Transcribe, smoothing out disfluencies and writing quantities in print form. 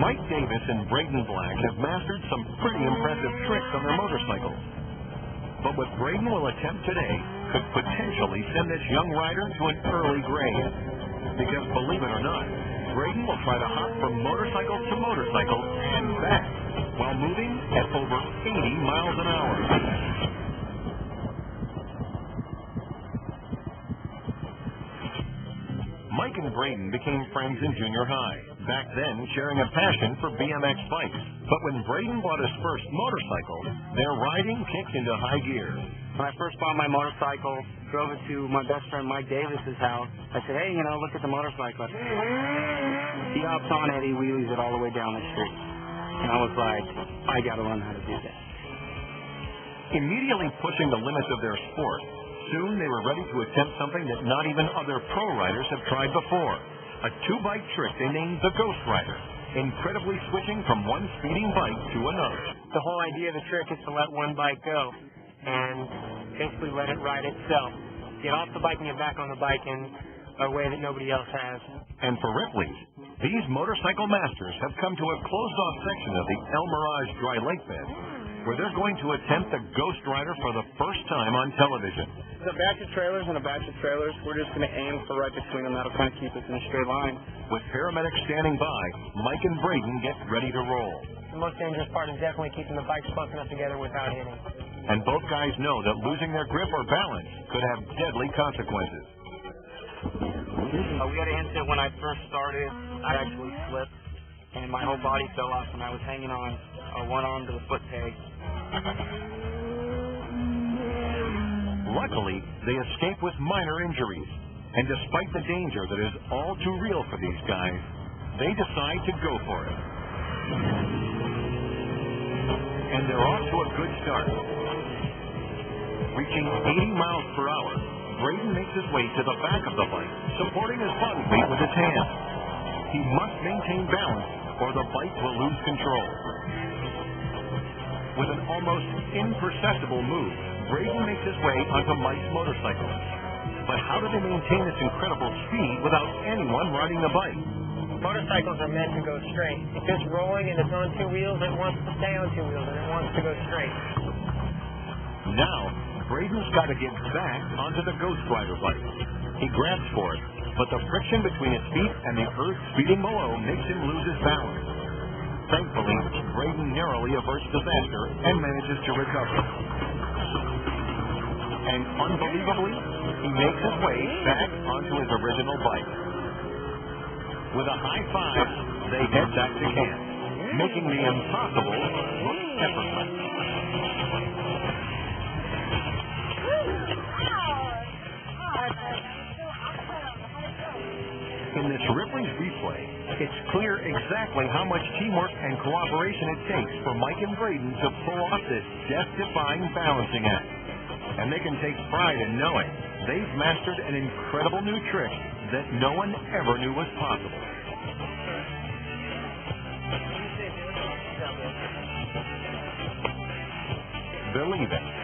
Mike Davis and Braden Black have mastered some pretty impressive tricks on their motorcycles. But what Braden will attempt today could potentially send this young rider to an early grave. Because believe it or not, Braden will try to hop from motorcycle to motorcycle and back while moving at over 80 miles an hour. Mike and Braden became friends in junior high, back then sharing a passion for BMX bikes. But when Braden bought his first motorcycle, their riding kicked into high gear. When I first bought my motorcycle, drove it to my best friend Mike Davis's house, I said, hey, look at the motorcycle. He hops on it, he wheelies it all the way down the street. And I was like, I got to learn how to do that. Immediately pushing the limits of their sport, soon they were ready to attempt something that not even other pro riders have tried before. A two-bike trick they named the Ghost Rider, incredibly switching from one speeding bike to another. The whole idea of the trick is to let one bike go and basically let it ride itself. Get off the bike and get back on the bike in a way that nobody else has. And for Ripley's, these motorcycle masters have come to a closed-off section of the El Mirage dry lake bed, where they're going to attempt the Ghost Rider for the first time on television. There's a batch of trailers and a batch of trailers. We're just going to aim for right between them. That'll kind of keep us in a straight line. With paramedics standing by, Mike and Braden get ready to roll. The most dangerous part is definitely keeping the bikes close enough together without hitting. And both guys know that losing their grip or balance could have deadly consequences. We had an incident when I first started. I actually slipped, and my whole body fell off, and I was hanging on one arm to the foot peg. Luckily, they escape with minor injuries. And despite the danger that is all too real for these guys, they decide to go for it. And they're off to a good start. Reaching 80 miles per hour, Braden makes his way to the back of the bike, supporting his body weight with his hands. He must maintain balance, or the bike will lose control. With an almost imperceptible move, Braden makes his way onto Mike's motorcycle. But how do they maintain this incredible speed without anyone riding the bike? Motorcycles are meant to go straight. If it's rolling and it's on two wheels, it wants to stay on two wheels and it wants to go straight. Now, Braden's got to get back onto the Ghost Rider bike. He grabs for it, but the friction between his feet and the earth speeding below makes him lose his balance. Thankfully, Braden narrowly averts disaster and manages to recover. And unbelievably, he makes his way back onto his original bike. With a high five, they head back to camp, making the impossible look effortless. In this Ripley's replay, it's clear exactly how much teamwork and cooperation it takes for Mike and Braden to pull off this death-defying balancing act. And they can take pride in knowing they've mastered an incredible new trick that no one ever knew was possible. Believe it.